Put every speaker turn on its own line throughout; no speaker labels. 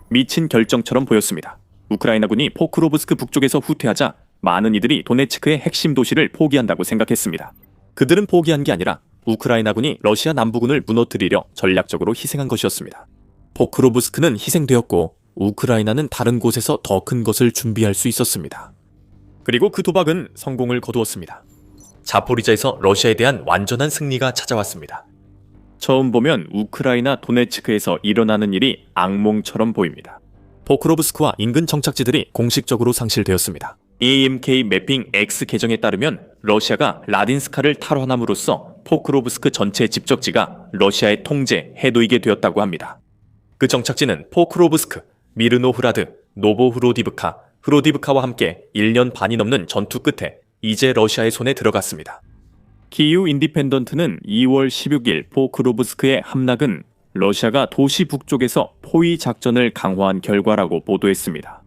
미친 결정처럼 보였습니다. 우크라이나군이 포크로브스크 북쪽에서 후퇴하자 많은 이들이 도네츠크의 핵심 도시를 포기한다고 생각했습니다. 그들은 포기한 게 아니라 우크라이나군이 러시아 남부군을 무너뜨리려 전략적으로 희생한 것이었습니다. 포크로브스크는 희생되었고 우크라이나는 다른 곳에서 더 큰 것을 준비할 수 있었습니다. 그리고 그 도박은 성공을 거두었습니다. 자포리자에서 러시아에 대한 완전한 승리가 찾아왔습니다. 처음 보면 우크라이나 도네츠크에서 일어나는 일이 악몽처럼 보입니다. 포크로브스크와 인근 정착지들이 공식적으로 상실되었습니다. AMK 매핑 X 계정에 따르면 러시아가 라딘스카를 탈환함으로써 포크로브스크 전체 집적지가 러시아의 통제, 해도이게 되었다고 합니다. 그 정착지는 포크로브스크, 미르노흐라드, 노보흐로디브카, 흐로디브카와 함께 1년 반이 넘는 전투 끝에 이제 러시아의 손에 들어갔습니다. 키이우 인디펜던트는 2월 16일 포크로브스크의 함락은 러시아가 도시 북쪽에서 포위 작전을 강화한 결과라고 보도했습니다.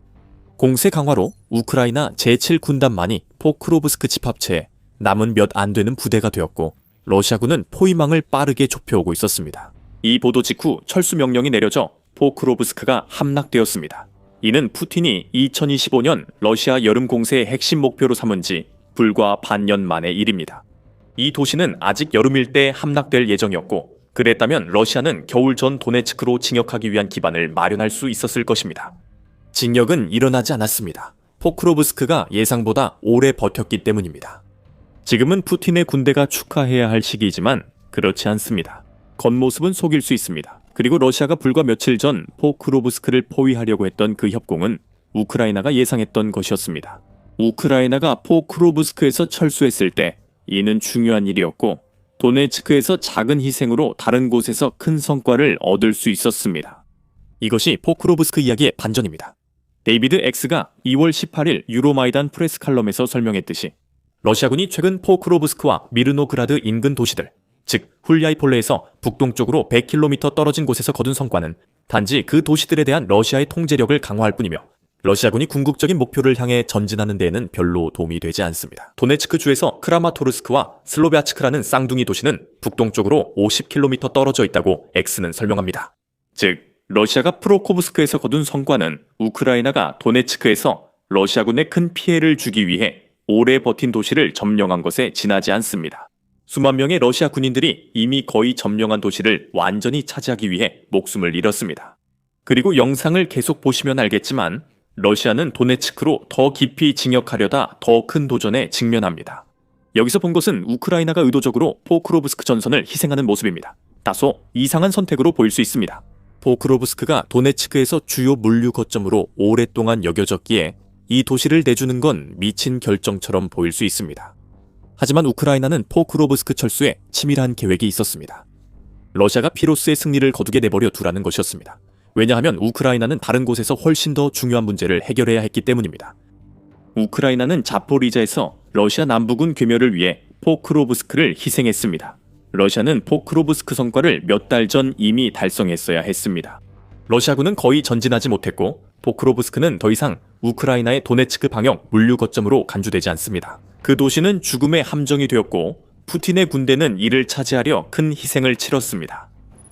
공세 강화로 우크라이나 제7군단만이 포크로브스크 집합체에 남은 몇 안 되는 부대가 되었고 러시아군은 포위망을 빠르게 좁혀오고 있었습니다. 이 보도 직후 철수 명령이 내려져 포크로브스크가 함락되었습니다. 이는 푸틴이 2025년 러시아 여름 공세의 핵심 목표로 삼은 지 불과 반년 만의 일입니다. 이 도시는 아직 여름일 때 함락될 예정이었고 그랬다면 러시아는 겨울 전 도네츠크로 진격하기 위한 기반을 마련할 수 있었을 것입니다. 진격은 일어나지 않았습니다. 포크로브스크가 예상보다 오래 버텼기 때문입니다. 지금은 푸틴의 군대가 축하해야 할 시기이지만 그렇지 않습니다. 겉모습은 속일 수 있습니다. 그리고 러시아가 불과 며칠 전 포크로브스크를 포위하려고 했던 그 협공은 우크라이나가 예상했던 것이었습니다. 우크라이나가 포크로브스크에서 철수했을 때 이는 중요한 일이었고 도네츠크에서 작은 희생으로 다른 곳에서 큰 성과를 얻을 수 있었습니다. 이것이 포크로브스크 이야기의 반전입니다. 데이비드 X가 2월 18일 유로마이단 프레스 칼럼에서 설명했듯이 러시아군이 최근 포크로브스크와 미르노그라드 인근 도시들, 즉 훌야이폴레에서 북동쪽으로 100km 떨어진 곳에서 거둔 성과는 단지 그 도시들에 대한 러시아의 통제력을 강화할 뿐이며 러시아군이 궁극적인 목표를 향해 전진하는 데에는 별로 도움이 되지 않습니다. 도네츠크 주에서 크라마토르스크와 슬로비아츠크라는 쌍둥이 도시는 북동쪽으로 50km 떨어져 있다고 X는 설명합니다. 즉, 러시아가 프로코브스크에서 거둔 성과는 우크라이나가 도네츠크에서 러시아군에 큰 피해를 주기 위해 오래 버틴 도시를 점령한 것에 지나지 않습니다. 수만 명의 러시아 군인들이 이미 거의 점령한 도시를 완전히 차지하기 위해 목숨을 잃었습니다. 그리고 영상을 계속 보시면 알겠지만 러시아는 도네츠크로 더 깊이 진격하려다 더 큰 도전에 직면합니다. 여기서 본 것은 우크라이나가 의도적으로 포크로브스크 전선을 희생하는 모습입니다. 다소 이상한 선택으로 보일 수 있습니다. 포크로브스크가 도네츠크에서 주요 물류 거점으로 오랫동안 여겨졌기에 이 도시를 내주는 건 미친 결정처럼 보일 수 있습니다. 하지만 우크라이나는 포크로브스크 철수에 치밀한 계획이 있었습니다. 러시아가 피로스의 승리를 거두게 내버려 두라는 것이었습니다. 왜냐하면 우크라이나는 다른 곳에서 훨씬 더 중요한 문제를 해결해야 했기 때문입니다. 우크라이나는 자포리자에서 러시아 남부군 괴멸을 위해 포크로브스크를 희생했습니다. 러시아는 포크로브스크 성과를 몇 달 전 이미 달성했어야 했습니다. 러시아군은 거의 전진하지 못했고 포크로브스크는 더 이상 우크라이나의 도네츠크 방역 물류 거점으로 간주되지 않습니다. 그 도시는 죽음의 함정이 되었고 푸틴의 군대는 이를 차지하려 큰 희생을 치렀습니다.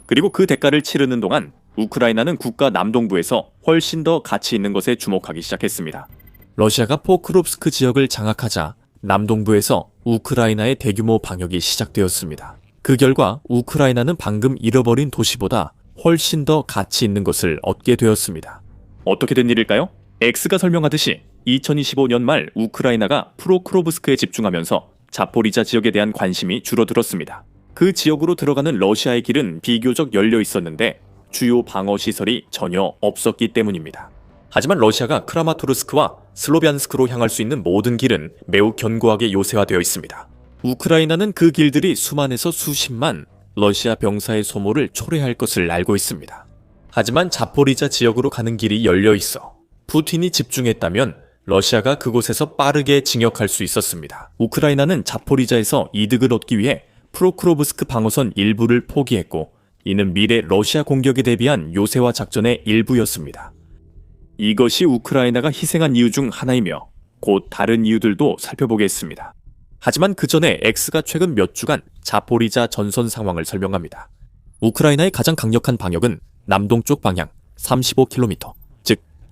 그리고 그 대가를 치르는 동안 우크라이나는 국가 남동부에서 훨씬 더 가치 있는 것에 주목하기 시작했습니다. 러시아가 포크롭스크 지역을 장악하자 남동부에서 우크라이나의 대규모 방역이 시작되었습니다. 그 결과 우크라이나는 방금 잃어버린 도시보다 훨씬 더 가치 있는 것을 얻게 되었습니다. 어떻게 된 일일까요? X가 설명하듯이 2025년 말 우크라이나가 프로크로브스크에 집중하면서 자포리자 지역에 대한 관심이 줄어들었습니다. 그 지역으로 들어가는 러시아의 길은 비교적 열려 있었는데 주요 방어시설이 전혀 없었기 때문입니다. 하지만 러시아가 크라마토르스크와 슬로비안스크로 향할 수 있는 모든 길은 매우 견고하게 요새화되어 있습니다. 우크라이나는 그 길들이 수만에서 수십만 러시아 병사의 소모를 초래할 것을 알고 있습니다. 하지만 자포리자 지역으로 가는 길이 열려 있어 푸틴이 집중했다면 러시아가 그곳에서 빠르게 진격할 수 있었습니다. 우크라이나는 자포리자에서 이득을 얻기 위해 프로크로브스크 방어선 일부를 포기했고 이는 미래 러시아 공격에 대비한 요새화 작전의 일부였습니다. 이것이 우크라이나가 희생한 이유 중 하나이며 곧 다른 이유들도 살펴보겠습니다. 하지만 그 전에 X가 최근 몇 주간 자포리자 전선 상황을 설명합니다. 우크라이나의 가장 강력한 방역은 남동쪽 방향 35km,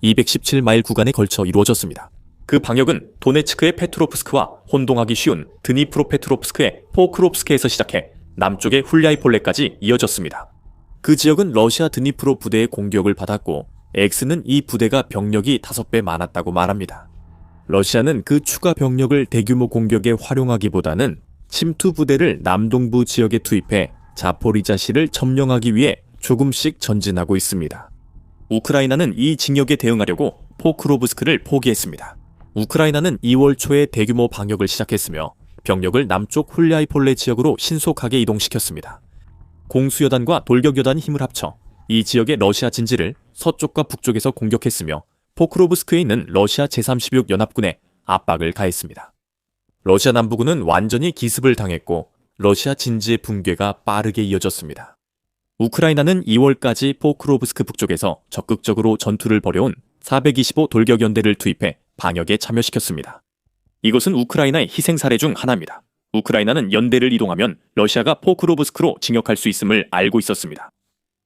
217마일 구간에 걸쳐 이루어졌습니다. 그 방역은 도네츠크의 페트로프스크와 혼동하기 쉬운 드니프로페트롭스크의 포크롭스크에서 시작해 남쪽의 훌리아이폴레까지 이어졌습니다. 그 지역은 러시아 드니프로 부대의 공격을 받았고 X는 이 부대가 병력이 5배 많았다고 말합니다. 러시아는 그 추가 병력을 대규모 공격에 활용하기보다는 침투 부대를 남동부 지역에 투입해 자포리자시를 점령하기 위해 조금씩 전진하고 있습니다. 우크라이나는 이 징역에 대응하려고 포크로브스크를 포기했습니다. 우크라이나는 2월 초에 대규모 방역을 시작했으며 병력을 남쪽 훌리아이폴레 지역으로 신속하게 이동시켰습니다. 공수여단과 돌격여단이 힘을 합쳐 이 지역의 러시아 진지를 서쪽과 북쪽에서 공격했으며 포크로브스크에 있는 러시아 제36 연합군에 압박을 가했습니다. 러시아 남부군은 완전히 기습을 당했고 러시아 진지의 붕괴가 빠르게 이어졌습니다. 우크라이나는 2월까지 포크로브스크 북쪽에서 적극적으로 전투를 벌여온 425 돌격연대를 투입해 방역에 참여시켰습니다. 이것은 우크라이나의 희생 사례 중 하나입니다. 우크라이나는 연대를 이동하면 러시아가 포크로브스크로 진격할 수 있음을 알고 있었습니다.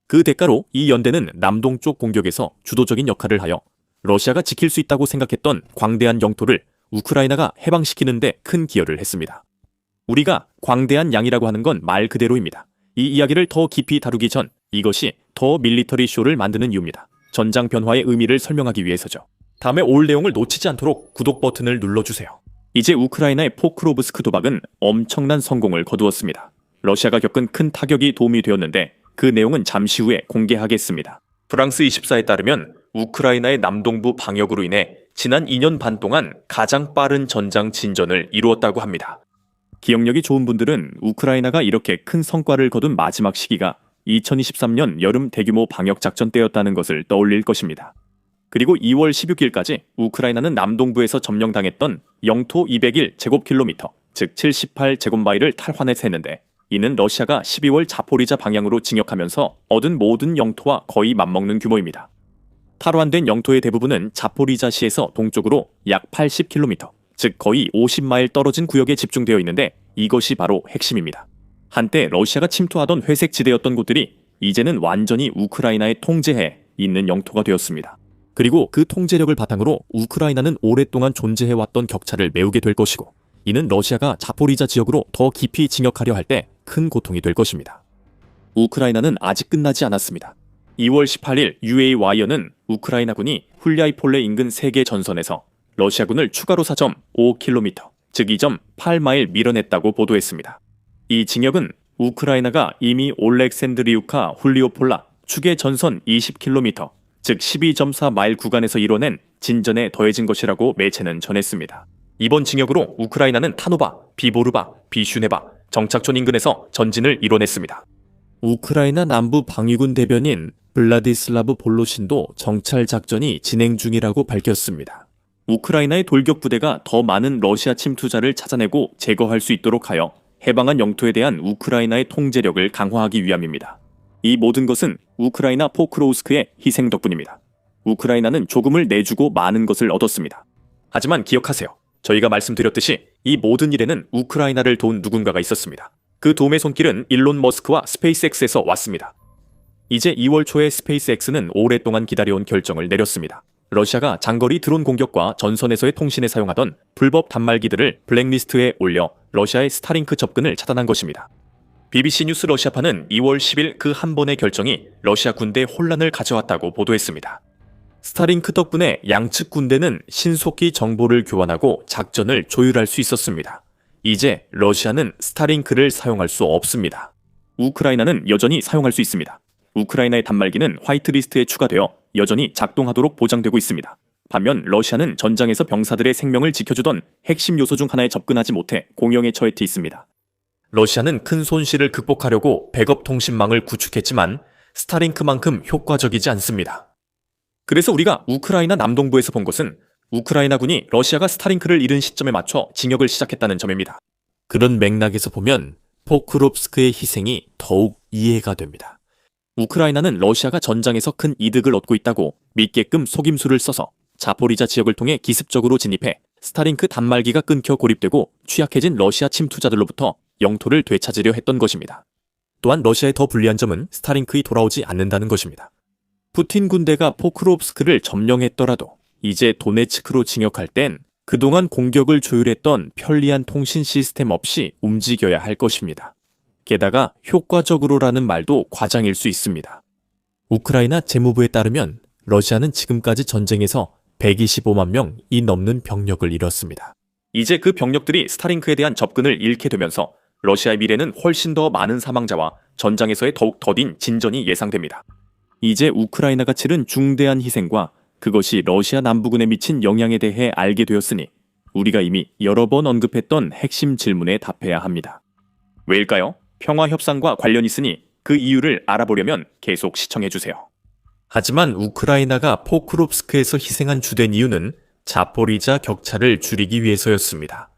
그 대가로 이 연대는 남동쪽 공격에서 주도적인 역할을 하여 러시아가 지킬 수 있다고 생각했던 광대한 영토를 우크라이나가 해방시키는 데 큰 기여를 했습니다. 우리가 광대한 양이라고 하는 건 말 그대로입니다. 이 이야기를 더 깊이 다루기 전 이것이 더 밀리터리 쇼를 만드는 이유입니다. 전장 변화의 의미를 설명하기 위해서죠. 다음에 올 내용을 놓치지 않도록 구독 버튼을 눌러주세요. 이제 우크라이나의 포크로브스크 도박은 엄청난 성공을 거두었습니다. 러시아가 겪은 큰 타격이 도움이 되었는데 그 내용은 잠시 후에 공개하겠습니다. 프랑스 24에 따르면 우크라이나의 남동부 방역으로 인해 지난 2년 반 동안 가장 빠른 전장 진전을 이루었다고 합니다. 기억력이 좋은 분들은 우크라이나가 이렇게 큰 성과를 거둔 마지막 시기가 2023년 여름 대규모 방역 작전 때였다는 것을 떠올릴 것입니다. 그리고 2월 16일까지 우크라이나는 남동부에서 점령당했던 영토 201제곱킬로미터, 즉 78제곱마일을 탈환해서 했는데 이는 러시아가 12월 자포리자 방향으로 진격하면서 얻은 모든 영토와 거의 맞먹는 규모입니다. 탈환된 영토의 대부분은 자포리자시에서 동쪽으로 약 80km, 즉 거의 50마일 떨어진 구역에 집중되어 있는데 이것이 바로 핵심입니다. 한때 러시아가 침투하던 회색 지대였던 곳들이 이제는 완전히 우크라이나의 통제하에 있는 영토가 되었습니다. 그리고 그 통제력을 바탕으로 우크라이나는 오랫동안 존재해왔던 격차를 메우게 될 것이고 이는 러시아가 자포리자 지역으로 더 깊이 진격하려 할 때 큰 고통이 될 것입니다. 우크라이나는 아직 끝나지 않았습니다. 2월 18일 UA 와이어는 우크라이나군이 훌리아이폴레 인근 세계 전선에서 러시아군을 추가로 4.5km, 즉 2.8마일 밀어냈다고 보도했습니다. 이 징역은 우크라이나가 이미 올렉샌드리우카 훌리오폴라 추계 전선 20km, 즉 12.4마일 구간에서 이뤄낸 진전에 더해진 것이라고 매체는 전했습니다. 이번 징역으로 우크라이나는 타노바, 비보르바, 비슈네바 정착촌 인근에서 전진을 이뤄냈습니다. 우크라이나 남부 방위군 대변인 블라디슬라브 볼로신도 정찰 작전이 진행 중이라고 밝혔습니다. 우크라이나의 돌격 부대가 더 많은 러시아 침투자를 찾아내고 제거할 수 있도록 하여 해방한 영토에 대한 우크라이나의 통제력을 강화하기 위함입니다. 이 모든 것은 우크라이나 포크로우스크의 희생 덕분입니다. 우크라이나는 조금을 내주고 많은 것을 얻었습니다. 하지만 기억하세요. 저희가 말씀드렸듯이 이 모든 일에는 우크라이나를 도운 누군가가 있었습니다. 그 도움의 손길은 일론 머스크와 스페이스X에서 왔습니다. 이제 2월 초에 스페이스X는 오랫동안 기다려온 결정을 내렸습니다. 러시아가 장거리 드론 공격과 전선에서의 통신에 사용하던 불법 단말기들을 블랙리스트에 올려 러시아의 스타링크 접근을 차단한 것입니다. BBC 뉴스 러시아파는 2월 10일 그 한 번의 결정이 러시아 군대에 혼란을 가져왔다고 보도했습니다. 스타링크 덕분에 양측 군대는 신속히 정보를 교환하고 작전을 조율할 수 있었습니다. 이제 러시아는 스타링크를 사용할 수 없습니다. 우크라이나는 여전히 사용할 수 있습니다. 우크라이나의 단말기는 화이트리스트에 추가되어 여전히 작동하도록 보장되고 있습니다. 반면 러시아는 전장에서 병사들의 생명을 지켜주던 핵심 요소 중 하나에 접근하지 못해 공영에 처해 있습니다. 러시아는 큰 손실을 극복하려고 백업 통신망을 구축했지만 스타링크만큼 효과적이지 않습니다. 그래서 우리가 우크라이나 남동부에서 본 것은 우크라이나군이 러시아가 스타링크를 잃은 시점에 맞춰 진격을 시작했다는 점입니다. 그런 맥락에서 보면 포크롭스크의 희생이 더욱 이해가 됩니다. 우크라이나는 러시아가 전장에서 큰 이득을 얻고 있다고 믿게끔 속임수를 써서 자포리자 지역을 통해 기습적으로 진입해 스타링크 단말기가 끊겨 고립되고 취약해진 러시아 침투자들로부터 영토를 되찾으려 했던 것입니다. 또한 러시아의 더 불리한 점은 스타링크가 돌아오지 않는다는 것입니다. 푸틴 군대가 포크롭스크를 점령했더라도 이제 도네츠크로 진격할 땐 그동안 공격을 조율했던 편리한 통신 시스템 없이 움직여야 할 것입니다. 게다가 효과적으로라는 말도 과장일 수 있습니다. 우크라이나 재무부에 따르면 러시아는 지금까지 전쟁에서 125만 명이 넘는 병력을 잃었습니다. 이제 그 병력들이 스타링크에 대한 접근을 잃게 되면서 러시아의 미래는 훨씬 더 많은 사망자와 전장에서의 더욱 더딘 진전이 예상됩니다. 이제 우크라이나가 치른 중대한 희생과 그것이 러시아 남부군에 미친 영향에 대해 알게 되었으니 우리가 이미 여러 번 언급했던 핵심 질문에 답해야 합니다. 왜일까요? 평화 협상과 관련 있으니 그 이유를 알아보려면 계속 시청해주세요. 하지만 우크라이나가 포크롭스크에서 희생한 주된 이유는 자포리자 격차를 줄이기 위해서였습니다.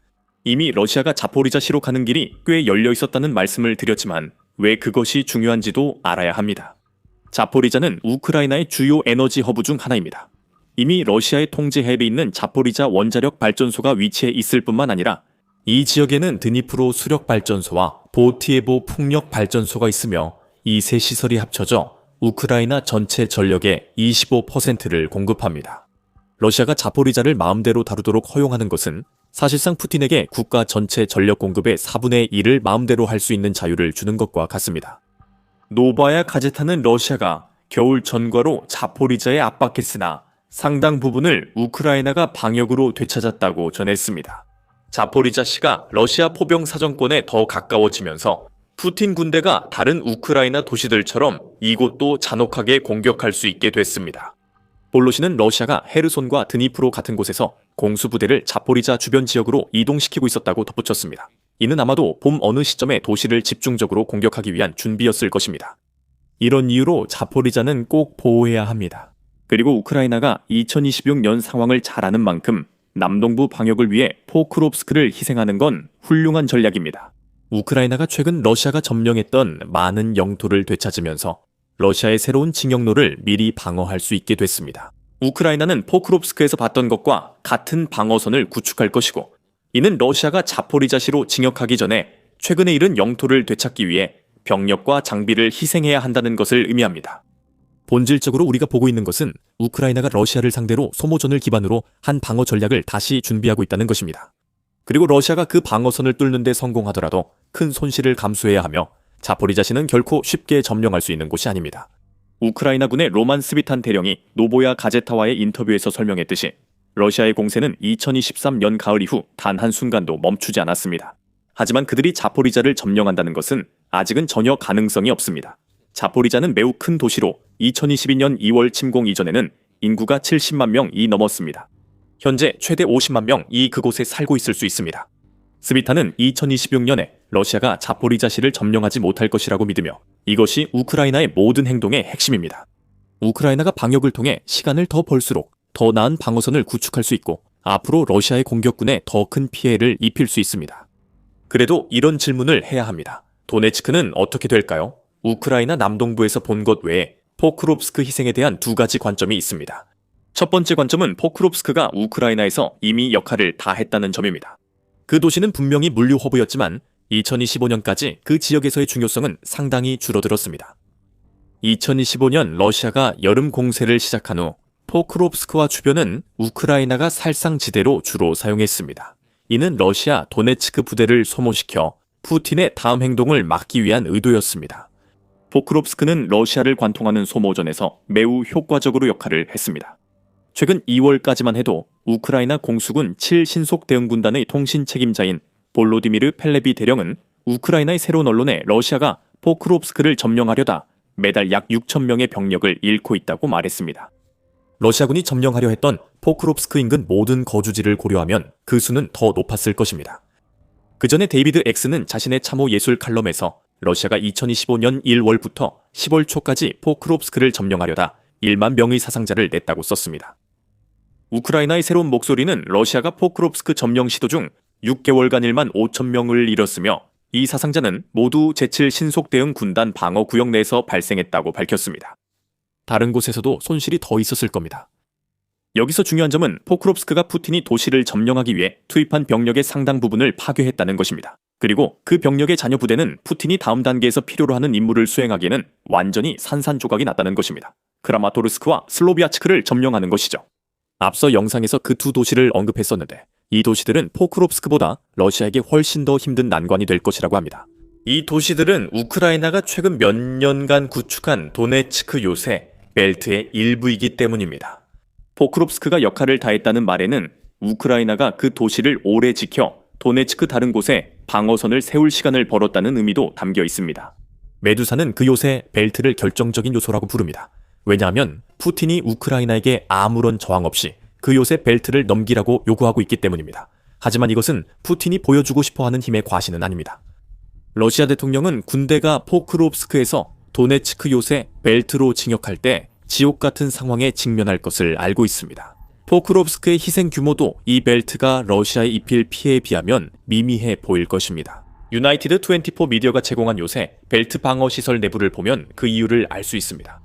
이미 러시아가 자포리자시로 가는 길이 꽤 열려 있었다는 말씀을 드렸지만 왜 그것이 중요한지도 알아야 합니다. 자포리자는 우크라이나의 주요 에너지 허브 중 하나입니다. 이미 러시아의 통제하에 있는 자포리자 원자력 발전소가 위치해 있을 뿐만 아니라 이 지역에는 드니프로 수력 발전소와 보티에보 풍력 발전소가 있으며 이 세 시설이 합쳐져 우크라이나 전체 전력의 25%를 공급합니다. 러시아가 자포리자를 마음대로 다루도록 허용하는 것은 사실상 푸틴에게 국가 전체 전력 공급의 4분의 1을 마음대로 할 수 있는 자유를 주는 것과 같습니다. 노바야 가제타는 러시아가 겨울 전과로 자포리자에 압박했으나 상당 부분을 우크라이나가 방역으로 되찾았다고 전했습니다. 자포리자시가 러시아 포병 사정권에 더 가까워지면서 푸틴 군대가 다른 우크라이나 도시들처럼 이곳도 잔혹하게 공격할 수 있게 됐습니다. 볼로시는 러시아가 헤르손과 드니프로 같은 곳에서 공수부대를 자포리자 주변 지역으로 이동시키고 있었다고 덧붙였습니다. 이는 아마도 봄 어느 시점에 도시를 집중적으로 공격하기 위한 준비였을 것입니다. 이런 이유로 자포리자는 꼭 보호해야 합니다. 그리고 우크라이나가 2026년 상황을 잘 아는 만큼 남동부 방역을 위해 포크롭스크를 희생하는 건 훌륭한 전략입니다. 우크라이나가 최근 러시아가 점령했던 많은 영토를 되찾으면서 러시아의 새로운 진영로를 미리 방어할 수 있게 됐습니다. 우크라이나는 포크롭스크에서 봤던 것과 같은 방어선을 구축할 것이고 이는 러시아가 자포리자시로 진격하기 전에 최근에 잃은 영토를 되찾기 위해 병력과 장비를 희생해야 한다는 것을 의미합니다. 본질적으로 우리가 보고 있는 것은 우크라이나가 러시아를 상대로 소모전을 기반으로 한 방어 전략을 다시 준비하고 있다는 것입니다. 그리고 러시아가 그 방어선을 뚫는 데 성공하더라도 큰 손실을 감수해야 하며 자포리자시는 결코 쉽게 점령할 수 있는 곳이 아닙니다. 우크라이나군의 로만 스비탄 대령이 노보야 가제타와의 인터뷰에서 설명했듯이 러시아의 공세는 2023년 가을 이후 단 한순간도 멈추지 않았습니다. 하지만 그들이 자포리자를 점령한다는 것은 아직은 전혀 가능성이 없습니다. 자포리자는 매우 큰 도시로 2022년 2월 침공 이전에는 인구가 70만 명이 넘었습니다. 현재 최대 50만 명이 그곳에 살고 있을 수 있습니다. 스비타는 2026년에 러시아가 자포리자시를 점령하지 못할 것이라고 믿으며 이것이 우크라이나의 모든 행동의 핵심입니다. 우크라이나가 방역을 통해 시간을 더 벌수록 더 나은 방어선을 구축할 수 있고 앞으로 러시아의 공격군에 더 큰 피해를 입힐 수 있습니다. 그래도 이런 질문을 해야 합니다. 도네츠크는 어떻게 될까요? 우크라이나 남동부에서 본 것 외에 포크롭스크 희생에 대한 두 가지 관점이 있습니다. 첫 번째 관점은 포크롭스크가 우크라이나에서 이미 역할을 다 했다는 점입니다. 그 도시는 분명히 물류 허브였지만 2025년까지 그 지역에서의 중요성은 상당히 줄어들었습니다. 2025년 러시아가 여름 공세를 시작한 후 포크롭스크와 주변은 우크라이나가 살상지대로 주로 사용했습니다. 이는 러시아 도네츠크 부대를 소모시켜 푸틴의 다음 행동을 막기 위한 의도였습니다. 포크롭스크는 러시아를 관통하는 소모전에서 매우 효과적으로 역할을 했습니다. 최근 2월까지만 해도 우크라이나 공수군 7신속 대응군단의 통신 책임자인 볼로디미르 펠레비 대령은 우크라이나의 새로운 언론에 러시아가 포크롭스크를 점령하려다 매달 약 6천 명의 병력을 잃고 있다고 말했습니다. 러시아군이 점령하려 했던 포크롭스크 인근 모든 거주지를 고려하면 그 수는 더 높았을 것입니다. 그 전에 데이비드 X는 자신의 참호 예술 칼럼에서 러시아가 2025년 1월부터 10월 초까지 포크롭스크를 점령하려다 1만 명의 사상자를 냈다고 썼습니다. 우크라이나의 새로운 목소리는 러시아가 포크롭스크 점령 시도 중 6개월간 1만 5천 명을 잃었으며 이 사상자는 모두 제7 신속대응 군단 방어 구역 내에서 발생했다고 밝혔습니다. 다른 곳에서도 손실이 더 있었을 겁니다. 여기서 중요한 점은 포크롭스크가 푸틴이 도시를 점령하기 위해 투입한 병력의 상당 부분을 파괴했다는 것입니다. 그리고 그 병력의 잔여 부대는 푸틴이 다음 단계에서 필요로 하는 임무를 수행하기에는 완전히 산산조각이 났다는 것입니다. 크라마토르스크와 슬로비아츠크를 점령하는 것이죠. 앞서 영상에서 그 두 도시를 언급했었는데 이 도시들은 포크롭스크보다 러시아에게 훨씬 더 힘든 난관이 될 것이라고 합니다. 이 도시들은 우크라이나가 최근 몇 년간 구축한 도네츠크 요새 벨트의 일부이기 때문입니다. 포크롭스크가 역할을 다했다는 말에는 우크라이나가 그 도시를 오래 지켜 도네츠크 다른 곳에 방어선을 세울 시간을 벌었다는 의미도 담겨 있습니다. 메두사는 그 요새 벨트를 결정적인 요소라고 부릅니다. 왜냐하면 푸틴이 우크라이나에게 아무런 저항 없이 그 요새 벨트를 넘기라고 요구하고 있기 때문입니다. 하지만 이것은 푸틴이 보여주고 싶어하는 힘의 과시는 아닙니다. 러시아 대통령은 군대가 포크롭스크에서 도네츠크 요새 벨트로 진격할 때 지옥 같은 상황에 직면할 것을 알고 있습니다. 포크롭스크의 희생 규모도 이 벨트가 러시아에 입힐 피해에 비하면 미미해 보일 것입니다. 유나이티드 24 미디어가 제공한 요새 벨트 방어 시설 내부를 보면 그 이유를 알 수 있습니다.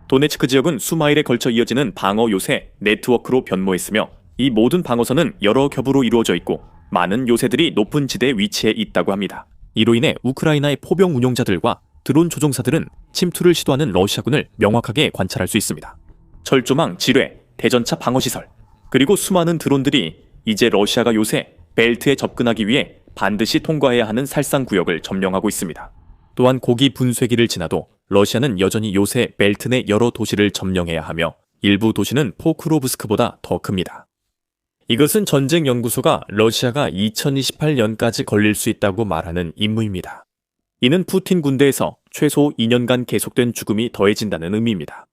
도네츠크 지역은 수마일에 걸쳐 이어지는 방어 요새 네트워크로 변모했으며 이 모든 방어선은 여러 겹으로 이루어져 있고 많은 요새들이 높은 지대에 위치해 있다고 합니다. 이로 인해 우크라이나의 포병 운용자들과 드론 조종사들은 침투를 시도하는 러시아군을 명확하게 관찰할 수 있습니다. 철조망, 지뢰, 대전차 방어시설, 그리고 수많은 드론들이 이제 러시아가 요새 벨트에 접근하기 위해 반드시 통과해야 하는 살상구역을 점령하고 있습니다. 또한 고기 분쇄기를 지나도 러시아는 여전히 요새 벨트 내 여러 도시를 점령해야 하며 일부 도시는 포크로브스크보다 더 큽니다. 이것은 전쟁 연구소가 러시아가 2028년까지 걸릴 수 있다고 말하는 임무입니다. 이는 푸틴 군대에서 최소 2년간 계속된 죽음이 더해진다는 의미입니다.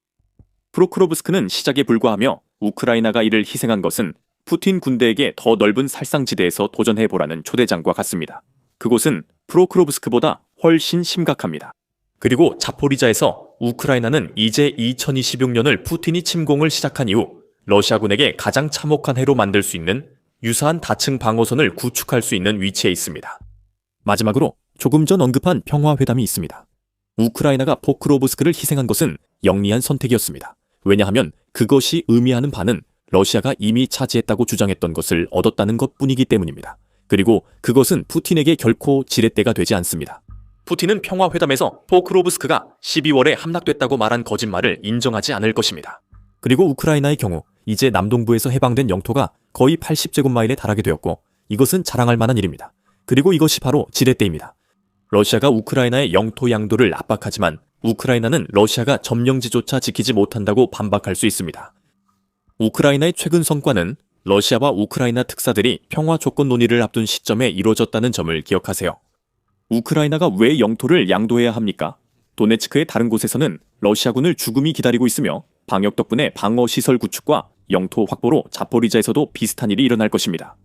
포크로브스크는 시작에 불과하며 우크라이나가 이를 희생한 것은 푸틴 군대에게 더 넓은 살상지대에서 도전해보라는 초대장과 같습니다. 그곳은 포크로브스크보다 훨씬 심각합니다. 그리고 자포리자에서 우크라이나는 이제 2026년을 푸틴이 침공을 시작한 이후 러시아군에게 가장 참혹한 해로 만들 수 있는 유사한 다층 방어선을 구축할 수 있는 위치에 있습니다. 마지막으로 조금 전 언급한 평화회담이 있습니다. 우크라이나가 포크로브스크를 희생한 것은 영리한 선택이었습니다. 왜냐하면 그것이 의미하는 바는 러시아가 이미 차지했다고 주장했던 것을 얻었다는 것뿐이기 때문입니다. 그리고 그것은 푸틴에게 결코 지렛대가 되지 않습니다. 푸틴은 평화회담에서 포크로브스크가 12월에 함락됐다고 말한 거짓말을 인정하지 않을 것입니다. 그리고 우크라이나의 경우 이제 남동부에서 해방된 영토가 거의 80제곱마일에 달하게 되었고 이것은 자랑할 만한 일입니다. 그리고 이것이 바로 지렛대입니다. 러시아가 우크라이나의 영토 양도를 압박하지만 우크라이나는 러시아가 점령지조차 지키지 못한다고 반박할 수 있습니다. 우크라이나의 최근 성과는 러시아와 우크라이나 특사들이 평화 조건 논의를 앞둔 시점에 이루어졌다는 점을 기억하세요. 우크라이나가 왜 영토를 양도해야 합니까? 도네츠크의 다른 곳에서는 러시아군을 죽음이 기다리고 있으며 방역 덕분에 방어시설 구축과 영토 확보로 자포리자에서도 비슷한 일이 일어날 것입니다.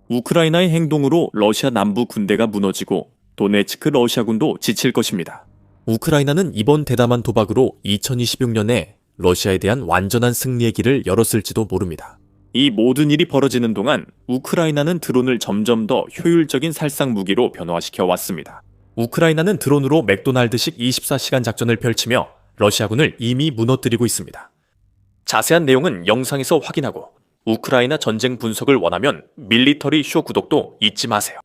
우크라이나의 행동으로 러시아 남부 군대가 무너지고 도네츠크 러시아군도 지칠 것입니다. 우크라이나는 이번 대담한 도박으로 2026년에 러시아에 대한 완전한 승리의 길을 열었을지도 모릅니다. 이 모든 일이 벌어지는 동안 우크라이나는 드론을 점점 더 효율적인 살상 무기로 변화시켜 왔습니다. 우크라이나는 드론으로 맥도날드식 24시간 작전을 펼치며 러시아군을 이미 무너뜨리고 있습니다. 자세한 내용은 영상에서 확인하고 우크라이나 전쟁 분석을 원하면 밀리터리 쇼 구독도 잊지 마세요.